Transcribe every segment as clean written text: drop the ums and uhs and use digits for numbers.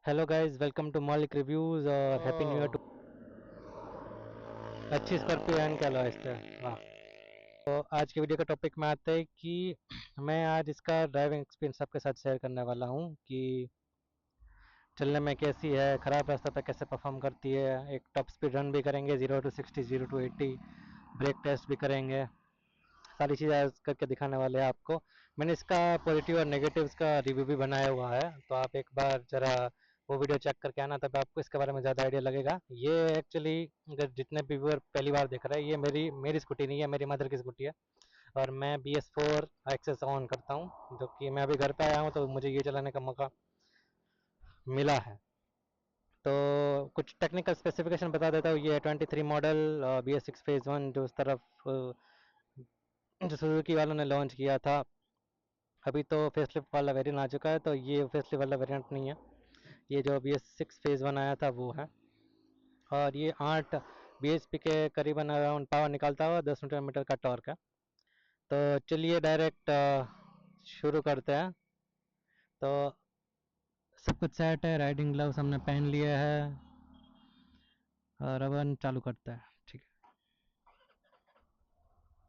Hello guys, welcome to मौलिक reviews और happy new year to अच्छी स्कॉर्पियो एंड क्या है वाह। तो आज की वीडियो का टॉपिक में आते हैं कि मैं आज इसका ड्राइविंग एक्सपीरियंस आपके साथ शेयर करने वाला हूँ कि चलने में कैसी है, ख़राब रास्ते पे कैसे परफॉर्म करती है। एक टॉप स्पीड रन भी करेंगे, 0 to 60, 0 to 80, ब्रेक टेस्ट भी करेंगे। सारी चीज़ें आज करके दिखाने वाले हैं आपको। मैंने इसका पॉजिटिव और नेगेटिव्स का रिव्यू भी बनाया हुआ है, तो आप एक बार ज़रा वो वीडियो चेक करके आना, तब आपको इसके बारे में ज़्यादा आइडिया लगेगा। ये एक्चुअली अगर जितने भी व्यूअर पहली बार देख रहे हैं, ये मेरी स्कूटी नहीं है, मेरी मदर की स्कूटी है। और मैं BS4 एक्सेस ऑन करता हूँ, जो कि मैं अभी घर पे आया हूँ तो मुझे ये चलाने का मौका मिला है। तो कुछ टेक्निकल स्पेसिफिकेशन बता देता हूँ। ये 23 मॉडल BS6 फेज़ 1 जो उस तरफ जो सुजुकी वालों ने लॉन्च किया था। अभी तो फेसलिफ्ट वाला वेरिएंट आ चुका है, तो ये फेसलिफ्ट वाला वेरिएंट नहीं है। ये जो BS6 फेज़ 1 आया था वो है। और ये 8 bhp के करीबन अराउंड पावर निकालता हुआ 10 न्यूटन मीटर का टॉर्क है। तो चलिए डायरेक्ट शुरू करते हैं। तो सब कुछ सेट है, राइडिंग ग्लव्स हमने पहन लिए है और अब चालू करते हैं। ठीक है,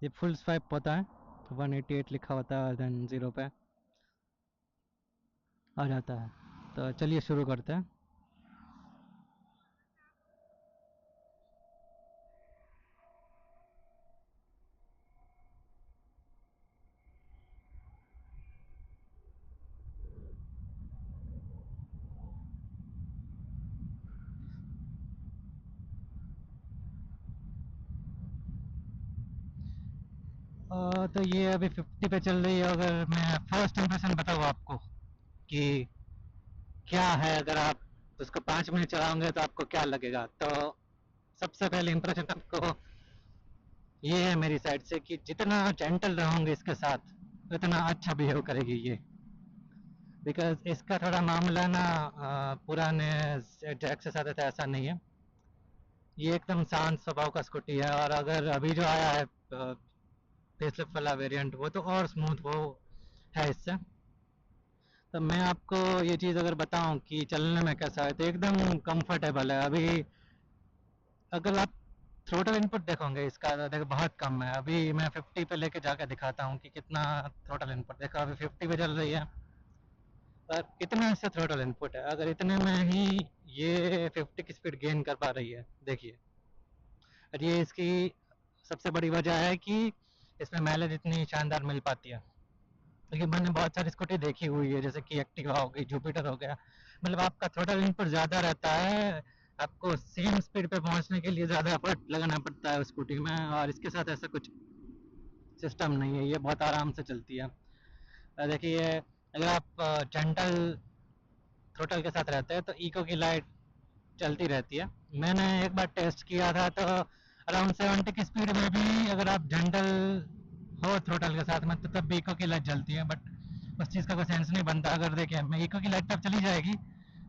ये फुल स्वाइप होता है, 188 लिखा होता है, देन 0 पे आ जाता है। तो चलिए शुरू करते हैं। तो ये अभी 50 पे चल रही है। अगर मैं फर्स्ट इंप्रेशन बताऊँ आपको कि क्या है, अगर आप उसको 5 मिनट चलाओगे तो आपको क्या लगेगा, तो सबसे पहले इंप्रेशन आपको ये है मेरी साइड से कि जितना जेंटल रहोगे इसके साथ उतना अच्छा बिहेव करेगी ये। बिकॉज इसका थोड़ा मामला ना पुराने जैक से ज़्यादा तो ऐसा नहीं है। ये एकदम शांत स्वभाव का स्कूटी है, और अगर अभी जो आया है फेसलिफ्ट वाला वेरिएंट, वो तो और स्मूथ वो है इससे। तो मैं आपको ये चीज़ अगर बताऊं कि चलने में कैसा है, तो एकदम कंफर्टेबल है। अभी अगर आप थ्रोटल इनपुट देखोगे इसका, तो देखो बहुत कम है। अभी मैं 50 पे लेके जाकर दिखाता हूँ कि कितना थ्रोटल इनपुट। देखो अभी 50 पे चल रही है और कितना इससे थ्रोटल इनपुट है। अगर इतने में ही ये 50 की स्पीड गेन कर पा रही है, देखिए। और ये इसकी सबसे बड़ी वजह है कि इसमें माइलेज इतनी शानदार मिल पाती है। क्योंकि मैंने बहुत सारी स्कूटी देखी हुई है, जैसे कि एक्टिवा हो गई, जुपिटर हो गया। मतलब आपका थ्रोटल इनपुट ज़्यादा रहता है, आपको सेम स्पीड पे पहुंचने के लिए ज़्यादा एफर्ट लगाना पड़ता है स्कूटी में, और इसके साथ ऐसा कुछ सिस्टम नहीं है। ये बहुत आराम से चलती है। देखिए, अगर आप जेंटल थ्रोटल के साथ रहते हैं तो इको की लाइट चलती रहती है। मैंने एक बार टेस्ट किया था, तो अराउंड 70 की स्पीड में भी अगर आप जेंटल हो थ्रोटल के साथ में, तो तब भी इको की लाइट जलती है। बट उस चीज़ का कोई सेंस नहीं बनता। अगर देखिए, मैं इको की लाइट तब चली जाएगी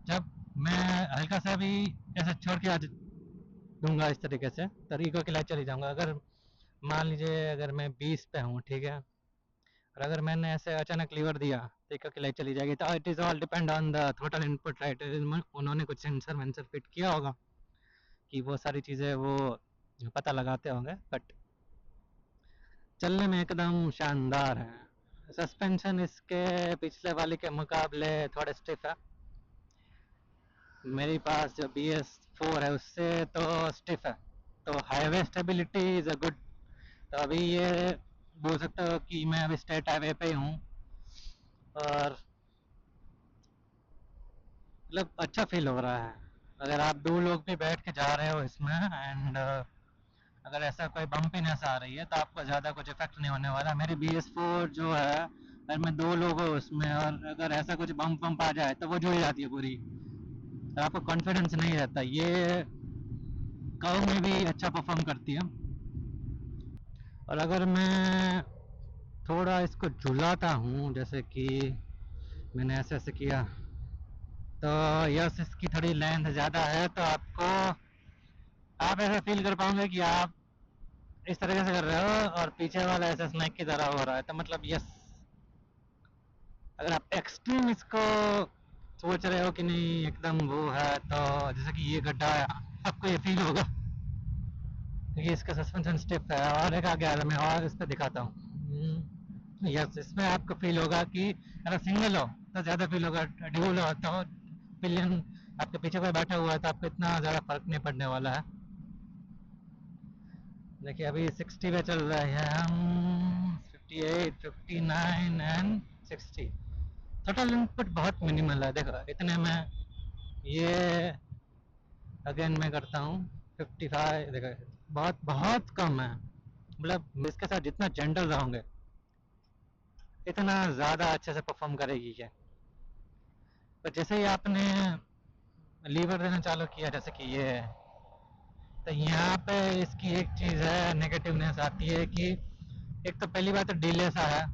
जब मैं हल्का सा भी ऐसे छोड़ के आ दूंगा इस तरीके से, तो इको की लाइट चली जाऊंगा। अगर मान लीजिए अगर मैं 20 पे हूँ, ठीक है, और अगर मैंने ऐसे अचानक लीवर दिया तो इको की लाइट चली जाएगी। तो it is all depend on the throttle input, right. उन्होंने कुछ सेंसर वेंसर फिट किया होगा कि वो सारी चीज़ें वो पता लगाते होंगे। बट चलने में एकदम शानदार है। सस्पेंशन इसके पिछले वाले के मुकाबले थोड़े स्टिफ है। मेरे पास जो BS4 है उससे तो स्टिफ है। तो highway stability is a good. तो अभी ये बोल सकते हो कि मैं अभी स्टेट हाईवे पे ही हूँ, और मतलब अच्छा फील हो रहा है। अगर आप दो लोग भी बैठ के जा रहे हो इसमें, एंड अगर ऐसा कोई बम्पीनेस आ रही है, तो आपको ज़्यादा कुछ इफेक्ट नहीं होने वाला। मेरी BS4 जो है, अगर मैं दो लोग हो उसमें और अगर ऐसा कुछ बम्प वम्प आ जाए तो वो जुड़ जाती है पूरी, तो आपको कॉन्फिडेंस नहीं रहता। ये कर्व में भी अच्छा परफॉर्म करती है। और अगर मैं थोड़ा इसको झुलाता हूँ, जैसे कि मैंने ऐसे ऐसे किया, तो यस इसकी थोड़ी लेंथ ज़्यादा है, तो आपको आप ऐसा फील कर पाओगे कि आप इस तरीके से कर रहे हो और पीछे वाला ऐसा स्नैक की तरह हो रहा है। तो मतलब यस, अगर आप एक्सट्रीम इसको सोच रहे हो कि नहीं एकदम वो है, तो जैसे कि ये गड्ढा है, आपको ये फील होगा क्योंकि इसका सस्पेंशन स्टिफ है। और एक आ गया है, मैं और इस पर दिखाता हूँ। यस, इसमें आपको फील होगा कि अगर सिंगल हो तो ज़्यादा फील होगा, ड्यूल हो तो पिलियन आपके पीछे कोई बैठा हुआ है तो आपको इतना ज़्यादा फर्क नहीं पड़ने वाला है। देखिए अभी 60 पे चल रहे हैं हम, 58, 59 एंड 60। टोटल इनपुट बहुत मिनिमल है, देखो इतने में ये अगेन मैं करता हूँ 55। देखो बहुत बहुत कम है, मतलब इसके साथ जितना जेंटल रहोगे इतना ज़्यादा अच्छे से परफॉर्म करेगी ये। पर जैसे ही आपने लीवर देना चालू किया, जैसे कि ये है, तो यहाँ पे इसकी एक चीज़ है नेगेटिवनेस आती है कि एक तो पहली बात तो डिले सा है,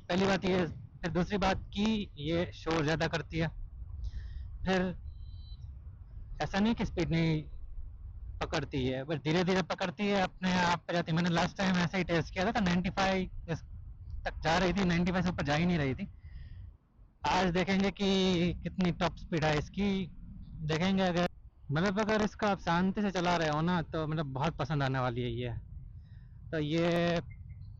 पहली बात ये। फिर दूसरी बात कि ये शोर ज़्यादा करती है। फिर ऐसा नहीं कि स्पीड नहीं पकड़ती है, बस धीरे धीरे पकड़ती है, अपने आप पे जाती है। मैंने लास्ट टाइम ऐसा ही टेस्ट किया था 95 तक जा रही थी, 95 से ऊपर जा ही नहीं रही थी। आज देखेंगे कि कितनी टॉप स्पीड है इसकी, देखेंगे। अगर मतलब अगर इसका आप शांति से चला रहे हो ना तो मतलब बहुत पसंद आने वाली है ये। तो ये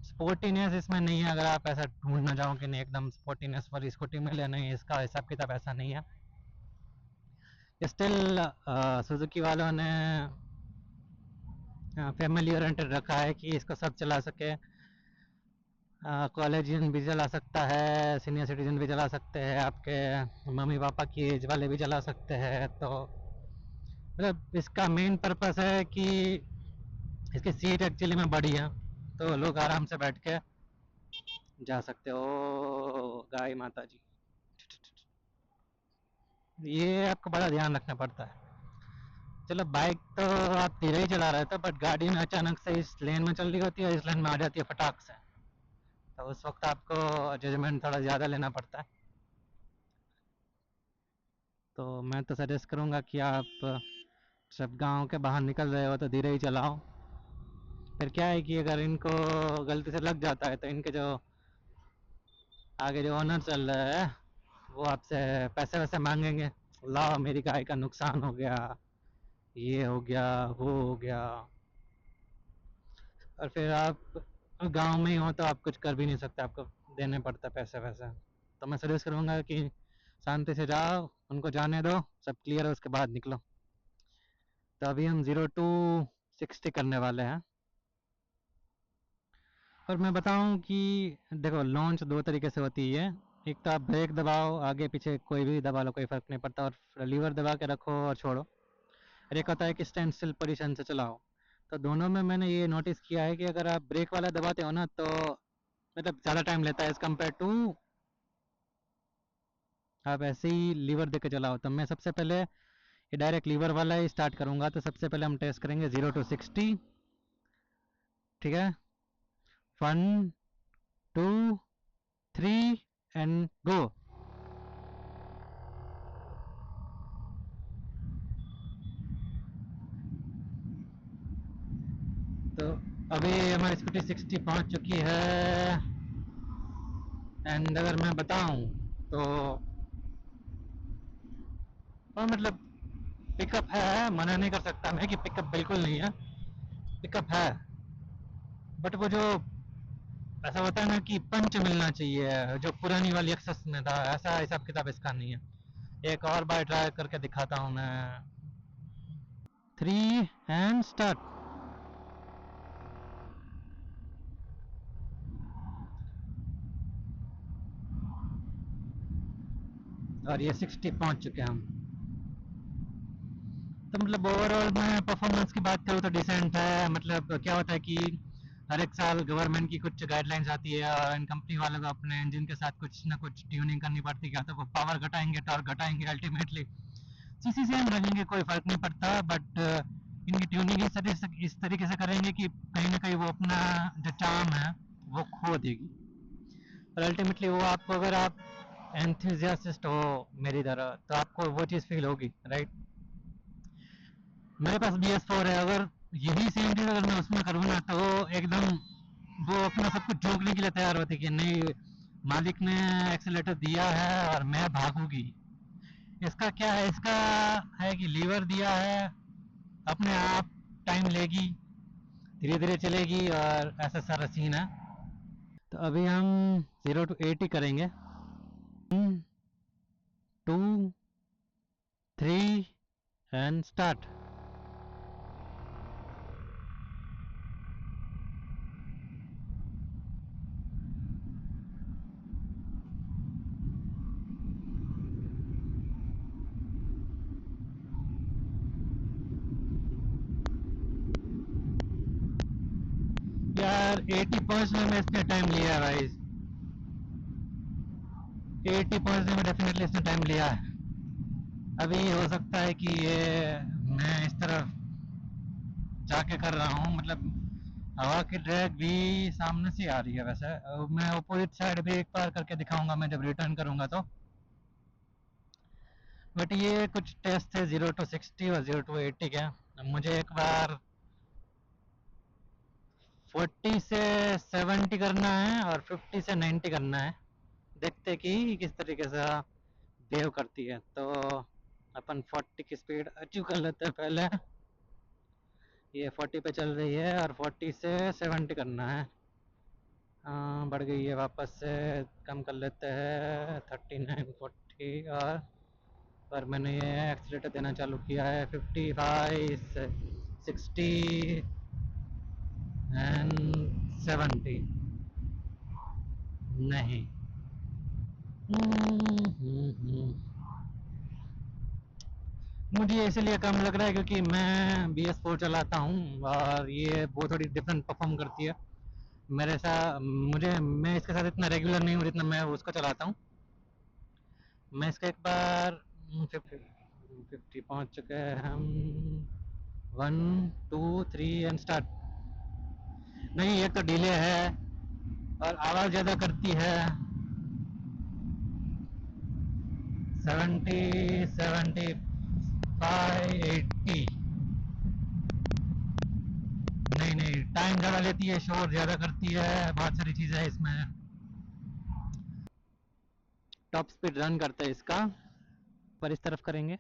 स्पोर्टीनेस इसमें नहीं है, अगर आप ऐसा ढूंढना चाहो कि नहीं एकदम स्पोर्टीनेस वाली स्कूटी मिले, नहीं, इसका हिसाब किताब ऐसा नहीं है। स्टिल सुजुकी वालों ने फैमिली ओरिएंटेड रखा है कि इसको सब चला सके। कॉलेजियन भी चला सकता है, सीनियर सिटीजन भी चला सकते हैं, आपके मम्मी पापा की एज वाले भी चला सकते हैं। तो मतलब इसका मेन पर्पस है कि इसकी सीट एक्चुअली में बड़ी है, तो लोग आराम से बैठ के जा सकते हो। गाय माता जी, ये आपको बड़ा ध्यान रखना पड़ता है। चलो बाइक तो आप धीरे ही चला रहे थे, बट गाड़ी में अचानक से इस लेन में चल रही होती है, इस लेन में आ जाती है फटाक से, तो उस वक्त आपको जजमेंट थोड़ा ज़्यादा लेना पड़ता है। तो मैं तो सजेस्ट करूँगा कि आप जब गांव के बाहर निकल रहे हो तो धीरे ही चलाओ। फिर क्या है कि अगर इनको गलती से लग जाता है तो इनके जो आगे जो ओनर चल रहे हैं वो आपसे पैसे वैसे मांगेंगे, लाओ मेरी गाय का नुकसान हो गया, ये हो गया, वो हो गया। और फिर आप गांव में ही हो तो आप कुछ कर भी नहीं सकते, आपको देने पड़ता पैसे वैसे। तो मैं सजेस्ट करूँगा कि शांति से जाओ, उनको जाने दो, सब क्लियर है उसके बाद निकलो। तो अभी हम 0 to 60 करने वाले हैं। और मैं बताऊं कि देखो लॉन्च दो तरीके से होती है। एक तो आप ब्रेक दबाओ, आगे पीछे कोई भी दबा लो, कोई फ़र्क नहीं पड़ता, और लीवर दबा के रखो और छोड़ो। और एक होता है कि स्टैंड स्टिल पोजीशन से चलाओ। तो दोनों में मैंने ये नोटिस किया है कि अगर आप ब्रेक वाला दबाते हो ना तो मतलब ज़्यादा टाइम लेता है एज़ कम्पेयर टू आप ऐसे ही लीवर दे के चलाओ। तो मैं सबसे पहले ये डायरेक्ट लीवर वाला ही स्टार्ट करूँगा। तो सबसे पहले हम टेस्ट करेंगे 0 to 60। ठीक है, 1 2 3 एंड गो। तो अभी हमारी स्कूटी 60 पहुंच चुकी है। एंड अगर मैं बताऊं तो मतलब पिकअप है, मना नहीं कर सकता मैं कि पिकअप बिल्कुल नहीं है, पिकअप है। बट वो जो ऐसा होता है ना कि पंच मिलना चाहिए जो पुरानी वाली एक्सेस में था, ऐसा हिसाब किताब इसका नहीं है। एक और बार ट्राई करके दिखाता हूँ मैं। 3 एंड स्टार्ट। और ये 60 पहुंच चुके हैं हम। तो मतलब ओवरऑल मैं परफॉर्मेंस की बात करूँ तो डिसेंट है। मतलब क्या होता है कि हर एक साल गवर्नमेंट की कुछ गाइडलाइंस आती है और इन कंपनी वालों को अपने इंजन के साथ कुछ ना कुछ ट्यूनिंग करनी पड़ती है, तो वो पावर घटाएंगे, टॉर्क घटाएंगे, अल्टीमेटली सीसी सेम रखेंगे, कोई फर्क नहीं पड़ता। बट इनकी ट्यूनिंग इस तरीके से करेंगे कि कहीं ना कहीं वो अपना जो चार्म है वो खो देगी। और अल्टीमेटली वो आपको, अगर आप एंथुजियास्ट हो मेरी तरह, तो आपको वो चीज़ फील होगी, राइट। मेरे पास BS4 है, अगर यही सेम चीज़ अगर मैं उसमें करूँ ना तो एकदम वो अपना सब कुछ झोंकने के लिए तैयार होती है कि नहीं मालिक ने एक्सीलेटर दिया है और मैं भागूंगी। इसका क्या है, इसका है कि लीवर दिया है, अपने आप टाइम लेगी, धीरे धीरे चलेगी, और ऐसा सारा सीन है। तो अभी हम 0 to 80 करेंगे। 1 2 3 एंड स्टार्ट। यार 80 पहुंचने में इसने टाइम लिया है भाई, 80 पहुंचने में डेफिनेटली इसने टाइम लिया है। अभी हो सकता है कि ये मैं इस तरफ जाके कर रहा हूँ, मतलब हवा की ड्रैग भी सामने से आ रही है वैसे। मैं अपोजिट साइड भी एक बार करके दिखाऊंगा मैं जब रिटर्न करूंगा तो। बट ये कुछ टेस्ट थे 0 to 60 और 0 to 80 के। अब मुझे एक बार 40 से 70 करना है और 50 से 90 करना है। देखते कि किस तरीके से बिहेव करती है। तो अपन 40 की स्पीड अचीव कर लेते हैं पहले। ये 40 पे चल रही है और 40 से 70 करना है। बढ़ गई है, वापस से कम कर लेते हैं 39 40। और पर मैंने ये एक्सीलेटर देना चालू किया है 55 60 एंड 70। नहीं। मुझे इसलिए कम लग रहा है क्योंकि मैं BS4 चलाता हूँ और ये बहुत थोड़ी डिफरेंट परफॉर्म करती है मेरे साथ। मैं इसके साथ इतना रेगुलर नहीं हूँ जितना मैं उसको चलाता हूँ। मैं इसका एक बार 50 पहुँच चुके हैं हम। 1 2 3 एंड स्टार्ट। नहीं, एक तो डिले है और आवाज़ ज़्यादा करती है। 70 75 80। नहीं नहीं, टाइम ज़्यादा लेती है, शोर ज़्यादा करती है, बहुत सारी चीज़ें हैं इसमें। टॉप स्पीड रन करते हैं इसका, पर इस तरफ करेंगे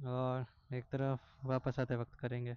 और एक तरफ वापस आते वक्त करेंगे।